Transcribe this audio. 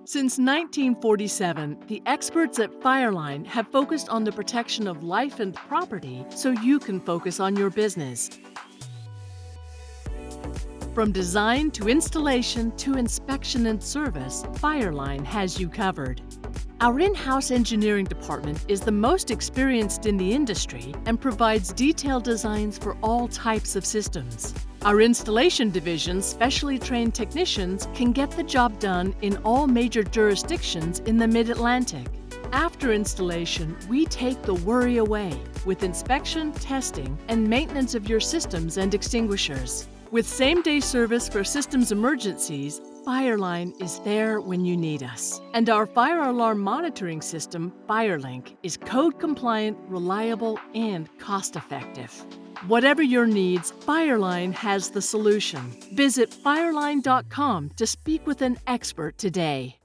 Since 1947, the experts at Fireline have focused on the protection of life and property so you can focus on your business. From design to installation to inspection and service, Fireline has you covered. Our in-house engineering department is the most experienced in the industry and provides detailed designs for all types of systems. Our installation division, specially trained technicians, can get the job done in all major jurisdictions in the Mid-Atlantic. After installation, we take the worry away with inspection, testing, and maintenance of your systems and extinguishers. With same-day service for systems emergencies, Fireline is there when you need us. And our fire alarm monitoring system, Firelink, is code-compliant, reliable, and cost-effective. Whatever your needs, Fireline has the solution. Visit fireline.com to speak with an expert today.